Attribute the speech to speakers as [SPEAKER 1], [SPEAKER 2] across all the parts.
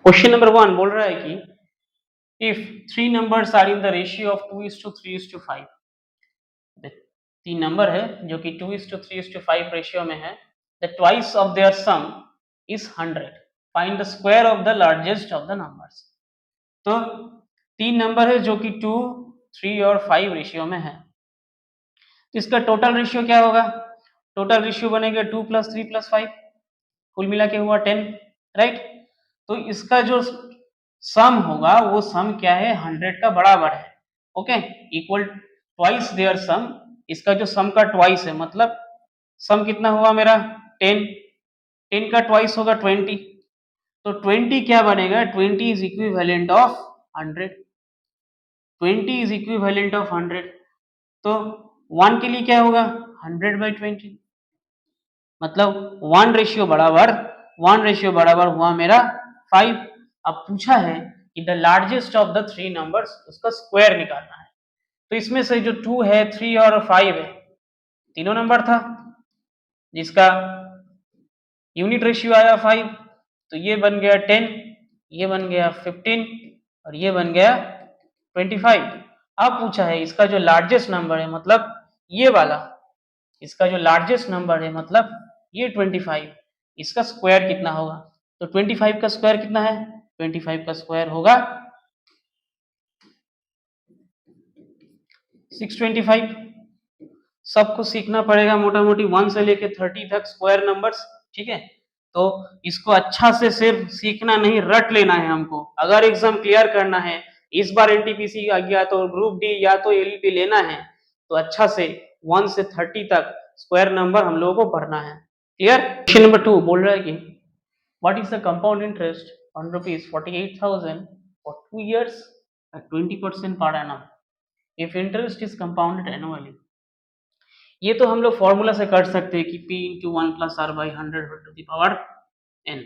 [SPEAKER 1] Question number 1 बोल रहा है कि if 3 numbers are in the ratio of 2:3:5, 3 number है जो कि 2:3:5 रेशियो में है, the twice of their sum is 100, find the square of the largest of the numbers. तो 3 नंबर है जो कि 2, 3 और 5 रेशियो में है, तो इसका टोटल रेशियो क्या होगा? टोटल रेशियो बनेगा 2 + 3 + 5, कुल मिला के हुआ 10, राइट। तो इसका जो सम होगा वो सम क्या है? 100 का बराबर है, ओके, इक्वल ट्वाइस देयर सम। इसका जो सम का ट्वाइस है, मतलब सम कितना हुआ मेरा? 10, 10 का ट्वाइस होगा 20, तो 20 क्या बनेगा? 20 is equivalent of 100, 20 is equivalent of 100। तो 1 के लिए क्या होगा? 100/20, मतलब 1 रेशियो बराबर हुआ मेरा 5। अब पूछा है कि the largest of the 3 numbers, उसका स्क्वायर निकालना है। तो इसमें से जो 2 है, 3 और 5 है, तीनों नंबर था जिसका यूनिट रेशियो आया 5, तो ये बन गया 10, ये बन गया 15 और ये बन गया 25। अब पूछा है इसका जो लार्जेस्ट नंबर है, मतलब ये वाला, इसका जो लार्जेस्ट नंबर है मतलब ये 25, इसका स्क्वायर कितना होगा? तो 25 का स्क्वायर कितना है? 25 का स्क्वायर होगा 625। सबको सीखना पड़ेगा मोटा मोटी 1 से लेके 30 तक स्क्वायर नंबर्स, ठीक है। तो इसको अच्छा से सिर्फ सीखना नहीं, रट लेना है हमको। अगर एग्जाम क्लियर करना है, इस बार एनटीपीसी आ गया तो ग्रुप डी या तो एलपी लेना है, तो अच्छा से 1 से 30 तक स्क्वायर नंबर हम लोगों को पढ़ना है। क्लियर? क्वेश्चन नंबर 2 बोल रहा है कि what is the compound interest on ₹48,000 for 2 years at 20% per annum if interest is compounded annually। ये तो हम लोग फॉर्मूला से कर सकते हैं कि P × 1 + R/100⁴ n,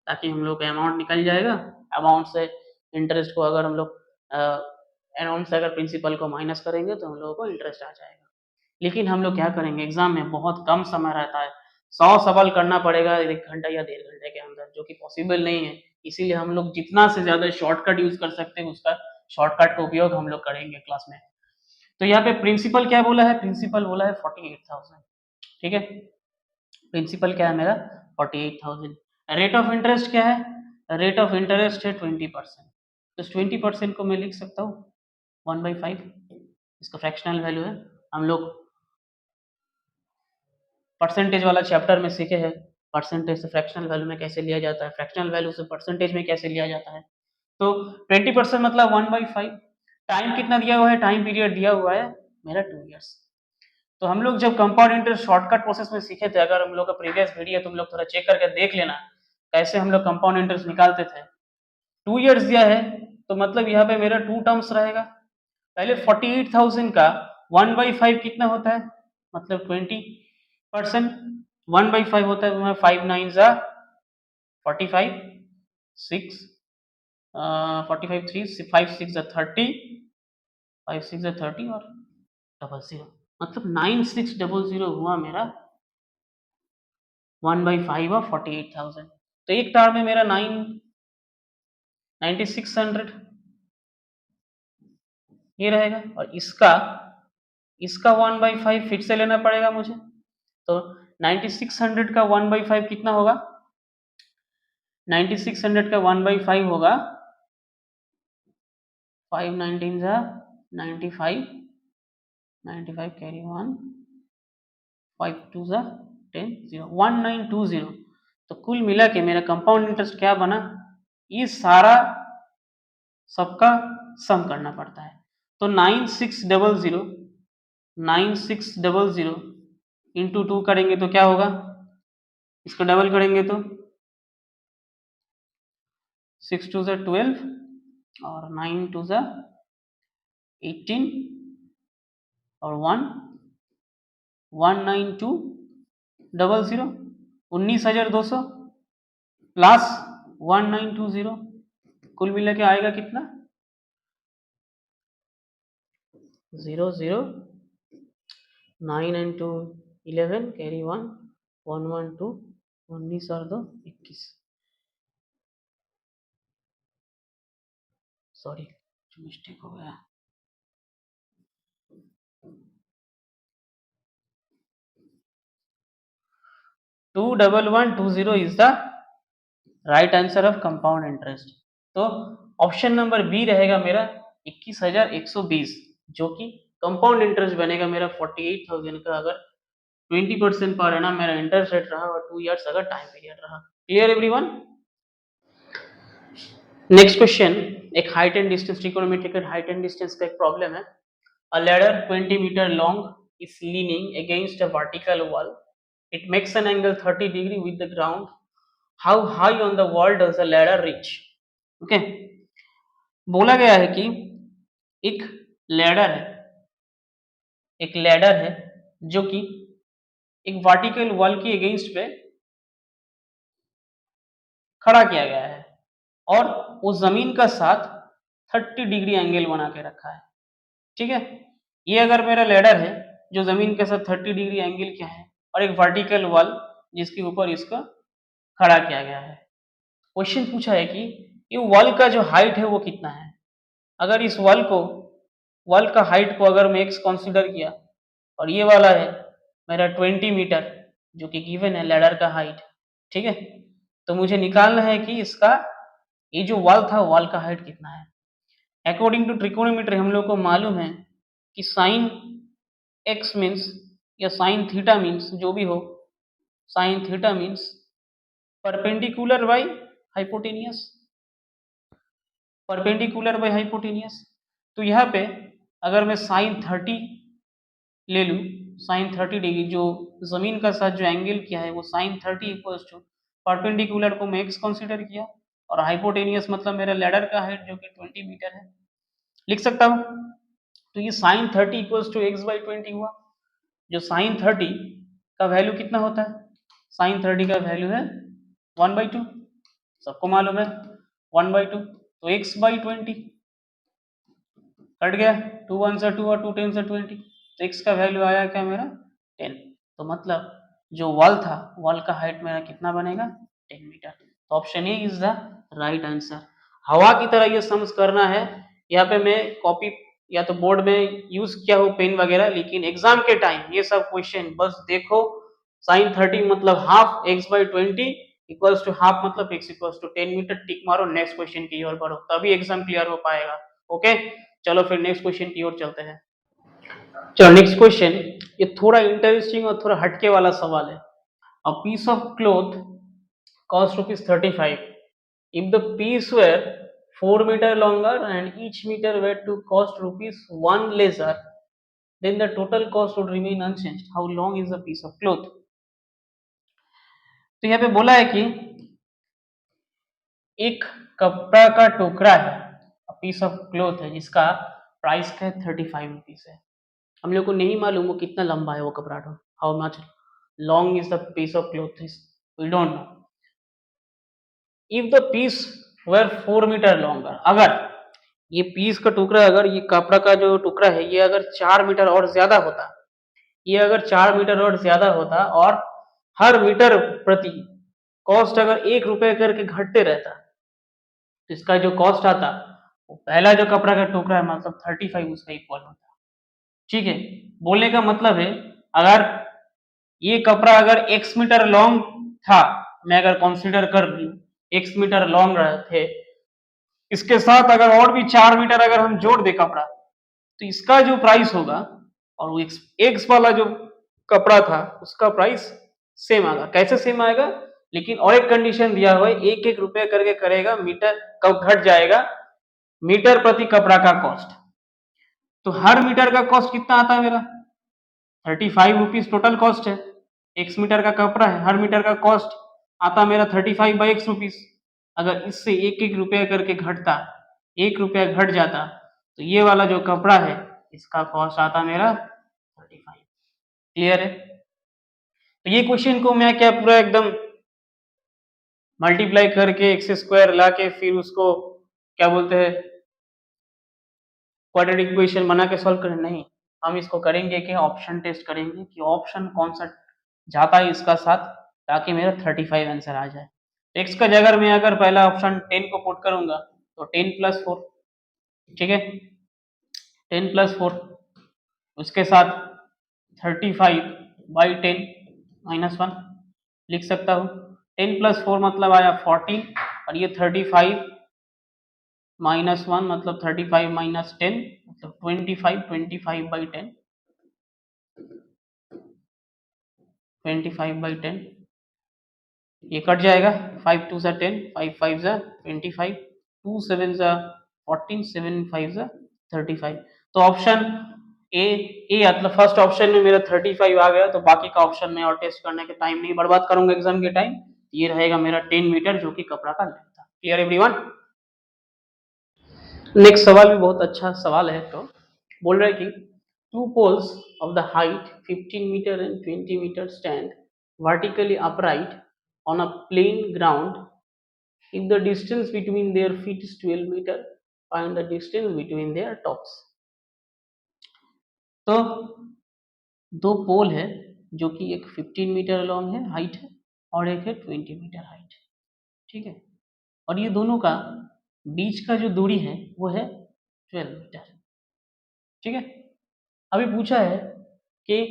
[SPEAKER 1] ताकि हम लोग का अमाउंट निकल जाएगा। अमाउंट से इंटरेस्ट को अगर हम लोग अमाउंट से अगर प्रिंसिपल को माइनस करेंगे तो हम लोगों को इंटरेस्ट आ जाएगा। लेकिन हम लोग क्या करेंगे, एग्जाम में बहुत कम समय रहता है, 100 सवाल करना पड़ेगा 1 घंटा या 1.5 घंटे के अंदर, जो कि पॉसिबल नहीं है। इसीलिए हम लोग जितना से ज़्यादा शॉर्टकट यूज़ कर सकते हैं, उसका शॉर्टकट का उपयोग हम लोग करेंगे क्लास में। तो यहाँ पे प्रिंसिपल क्या बोला है? प्रिंसिपल बोला है 48,000, ठीक है। प्रिंसिपल क्या है मेरा? 48,000। रेट ऑफ इंटरेस्ट क्या है? रेट ऑफ इंटरेस्ट है 20%, तो 20% को मैं लिख सकता हूँ 1/5, इसका फ्रैक्शनल वैल्यू है। हम लोग परसेंटेज वाला चैप्टर में सीखे हैं, परसेंटेज से फ्रैक्शनल वैल्यू में कैसे लिया जाता है, फ्रैक्शनल वैल्यू से परसेंटेज में कैसे लिया जाता है। तो 20% मतलब 1/5। टाइम कितना दिया हुआ है? टाइम पीरियड दिया हुआ है मेरा 2 years। तो हम लोग जब कंपाउंड इंटरेस्ट शॉर्टकट प्रोसेस में सीखे थे, अगर हम लोग का प्रीवियस वीडियो तुम लोग थोड़ा चेक करके देख लेना कैसे हम लोग कंपाउंड इंटरेस्ट निकालते थे। 2 years दिया है तो मतलब यहाँ पे मेरा 2 टर्म्स रहेगा। पहले 48,000 का 1/5 कितना होता है? मतलब 20%। 1/5 होता है तुम्हारा 5 9 जा 45, 6 45 3 5 6 जा 30, 5 6 जा 30 और 00, मतलब 9600 हुआ मेरा 1/5 ऑफ 48,000। तो एक टर्म में मेरा 9600 ये रहेगा, और इसका 1/5 फिर से लेना पड़ेगा मुझे। तो 9600 का 1/5 कितना होगा? 9600 का 1/5 होगा 5 19 जा 95, 95 कैरी 1, 5 2 जा 10 0 1920। तो कुल मिला के मेरा कंपाउंड इंटरेस्ट क्या बना? ये सारा सबका सम करना पड़ता है। तो 9600 इंटू 2 करेंगे तो क्या होगा? इसको डबल करेंगे तो 6 2 जा 12 और 9 2 जा 18 और 1 19200 19,200 प्लस 1920, कुल मिला के आएगा कितना? 0 0 9 and 2 11 कैरी 1 1 1 2 19 और 2 21। सॉरी मिस्टेक हो गया। 21120 is the right answer of compound interest. तो ऑप्शन नंबर बी रहेगा मेरा 21,120, जो कि कंपाउंड इंटरेस्ट बनेगा मेरा 48,000 का अगर 20% पर एनम मेरा इंटरेस्ट रेट रहा और 2 इयर्स अगर टाइम पीरियड रहा। Clear everyone? नेक्स्ट क्वेश्चन एक height and distance trigonometric height and distance का एक प्रॉब्लम है। A ladder 20 meter long is leaning against a vertical wall. It makes an angle 30 degree with the ground. How high on the wall does the ladder reach? Okay. बोला गया है कि एक ladder है, एक लैडर है जो कि एक वर्टिकल वॉल की अगेंस्ट पे खड़ा किया गया है और वो जमीन का साथ 30 डिग्री एंगल बना के रखा है। ठीक है, ये अगर मेरा लैडर है जो जमीन के साथ 30 डिग्री एंगल क्या है और एक वर्टिकल वॉल जिसके ऊपर इसको खड़ा किया गया है। क्वेश्चन पूछा है कि ये वॉल का जो हाइट है वो कितना है। अगर इस वॉल का हाइट को अगर मैं एक्स कंसीडर किया और ये वाला है मेरा 20 मीटर जो कि गिवन है लैडर का हाइट। ठीक है, तो मुझे निकालना है कि इसका ये जो वॉल था वॉल का हाइट कितना है। अकॉर्डिंग टू ट्रिकोनोमेट्री हम लोग को मालूम है कि साइन एक्स मीन्स या साइन थीटा मीन्स जो भी हो, sine theta means perpendicular by hypotenuse, perpendicular by hypotenuse. तो यहाँ पे अगर मैं साइन 30 ले लूँ, साइन 30 डिग्री जो जमीन का साथ जो एंगल किया है वो साइन 30 इक्वल्स टू परपेंडिकुलर को मैं एक्स कंसीडर किया और हाइपोटेनियस मतलब मेरा लैडर का हाइट जो कि 20 मीटर है, लिख सकता हूँ। तो ये sine 30 equals to x by 20 हुआ। जो साइन 30 का वैल्यू कितना होता है, साइन 30 का वैल्यू है 1/2, सबको मालूम है 1/2। तो x बाई 20 कट गया, 2 1 से 2 और 2 10 से 20, तो x का वैल्यू आया क्या मेरा 10। तो मतलब जो वॉल था वॉल का हाइट मेरा कितना बनेगा 10 मीटर। तो option A is the right answer. हवा की तरह ये सम्स करना है। यहाँ पे मैं कॉपी या तो बोर्ड में यूज किया हो पेन वगैरह, लेकिन एग्जाम के टाइम ये सब क्वेश्चन बस देखो। साइन 30 मतलब half x by 20 equals to half मतलब x equals to 10 meter, tick मारो, नेक्स्ट क्वेश्चन की ओर बढ़ो, तभी एग्जाम क्लियर हो पाएगा। ओके, चलो फिर नेक्स्ट क्वेश्चन की ओर चलते हैं। चलो नेक्स्ट क्वेश्चन, ये थोड़ा इंटरेस्टिंग और थोड़ा हटके वाला सवाल है। A piece of cloth cost ₹35 if the piece were 4 meter longer and each meter were to cost ₹1 lesser, then the total cost would remain unchanged. How long is the piece of cloth? तो यहाँ पे बोला है कि एक कपड़ा का टुकड़ा है, पीस ऑफ क्लॉथ है जिसका प्राइस का 35 रुपीज है। हम लोग को नहीं मालूम वो कितना लंबा है वो कपड़ा, how much long is the piece of cloth is, we don't know. If the piece were 4 meter longer, अगर ये पीस का टुकड़ा, अगर ये कपड़ा का जो टुकड़ा है ये अगर 4 मीटर और ज्यादा होता, ये अगर 4 मीटर और ज्यादा होता और हर मीटर प्रति कॉस्ट अगर 1 रुपए करके घटते रहता, तो इसका जो कॉस्ट आता वो पहला जो कपड़ा का टुकड़ा है मतलब 35 उसका इक्वल होता। ठीक है, बोलने का मतलब है अगर ये कपड़ा अगर x मीटर लॉन्ग था, मैं अगर कंसीडर कर लूं x मीटर लॉन्ग थे, इसके साथ अगर और भी 4 मीटर अगर हम जोड़ दे कपड़ा, तो इसका जो प्राइस होगा और वो एक्स वाला जो कपड़ा था उसका प्राइस सेम आएगा। कैसे सेम आएगा, लेकिन और एक कंडीशन दिया हुआ है, 1-1 रुपए करके करेगा मीटर, कब घट जाएगा मीटर प्रति कपड़ा का कॉस्ट। तो हर मीटर का कॉस्ट कितना आता है मेरा 35 रुपीज टोटल कॉस्ट है, एक्स मीटर का कपड़ा है, हर मीटर का कॉस्ट आता मेरा 35 बाई एक्स रुपीज। अगर इससे 1-1 रुपया करके घटता, 1 रुपया घट जाता, तो ये वाला जो कपड़ा है इसका कॉस्ट आता मेरा 35। क्लियर है? तो ये क्वेश्चन को मैं क्या पूरा एकदम मल्टीप्लाई करके एक्स स्क्वायर ला के फिर उसको क्या बोलते हैं क्वाड्रेटिक इक्वेशन बना के सॉल्व करें, नहीं। हम इसको करेंगे कि ऑप्शन टेस्ट करेंगे कि ऑप्शन कौन सा जाता है इसका साथ, ताकि मेरा 35 आंसर आ जाए। एक्स का जगह मैं अगर पहला ऑप्शन 10 को पुट करूंगा तो 10 + 4 ठीक है, 10+4 उसके साथ 35/10 -1 लिख सकता हूँ। 10+4 मतलब आया 14 और ये 35 -1 मतलब 35 - 10 मतलब 25, 25/10 25/10 ये कट जाएगा। 5 2 10, 5 5 25, 2 7 14, 7 5 35। तो ऑप्शन ए मतलब फर्स्ट ऑप्शन में मेरा 35 आ गया, तो बाकी का ऑप्शन में और टेस्ट करने के टाइम नहीं बर्बाद करूंगा एग्जाम के टाइम। ये रहेगा मेरा 10 मीटर जो कि कपड़ा का लेंथ था। Clear everyone? नेक्स्ट सवाल भी बहुत अच्छा सवाल है। तो बोल रहा है कि two poles of the height 15 meter and 20 meter stand vertically upright on a plain ground. If the distance between their feet is 12 meter, find the distance between their tops. तो दो पोल है जो कि एक 15 मीटर लॉन्ग है, height है, और एक है 20 मीटर हाइट, ठीक है। और ये दोनों का बीच का जो दूरी है वो है 12 मीटर, ठीक है। अभी पूछा है कि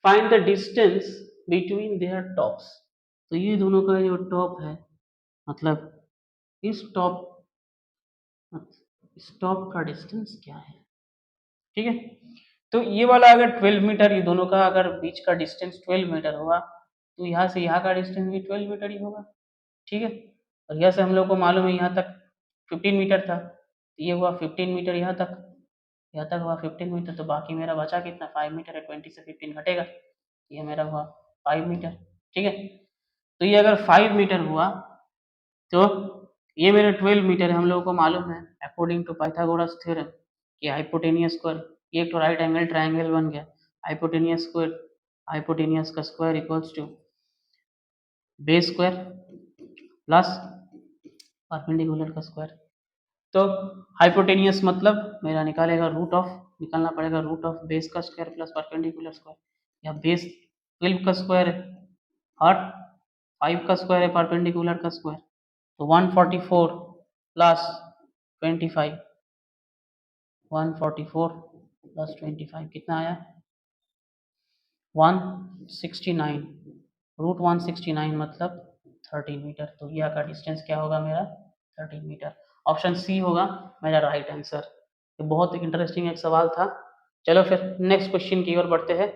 [SPEAKER 1] find the distance between their tops. तो ये दोनों का जो टॉप है मतलब इस टॉप का डिस्टेंस क्या है, ठीक है। तो ये वाला अगर 12 मीटर, ये दोनों का अगर बीच का डिस्टेंस 12 मीटर होगा तो यहाँ से यहाँ का डिस्टेंस भी 12 मीटर ही होगा, ठीक है। और यहाँ से हम लोग को मालूम है यहाँ तक 15 मीटर था, तो ये हुआ 15 मीटर यहाँ तक हुआ 15 मीटर। तो बाकी मेरा बचा कितना, 5 मीटर है, 20 से 15 घटेगा, ये मेरा हुआ 5 मीटर, ठीक है। तो ये अगर 5 मीटर हुआ तो ये मेरा 12 मीटर है। हम लोगों को मालूम है अकॉर्डिंग टू पाइथागोरस थ्योरम कि हाइपोटेनियस स्क्वायर, ये एक तो राइट एंगल ट्रायंगल बन गया, हाइपोटेनियस का square equals to base square plus perpendicular का स्क्वायर। तो हाइपोटेनियस मतलब मेरा निकालना पड़ेगा रूट ऑफ बेस का स्क्वायर प्लस परपेंडिकुलर स्क्वायर, या बेस 12 का स्क्वायर है और 5 का स्क्वायर है परपेंडिकुलर का स्क्वायर, तो 144 प्लस 25, 144 प्लस 25 कितना आया, 169, रूट 169 मतलब 13 मीटर। तो यह का डिस्टेंस क्या होगा मेरा, 13 मीटर। ऑप्शन सी होगा मेरा राइट आंसर। ये बहुत इंटरेस्टिंग एक सवाल था। चलो फिर नेक्स्ट क्वेश्चन की ओर बढ़ते हैं।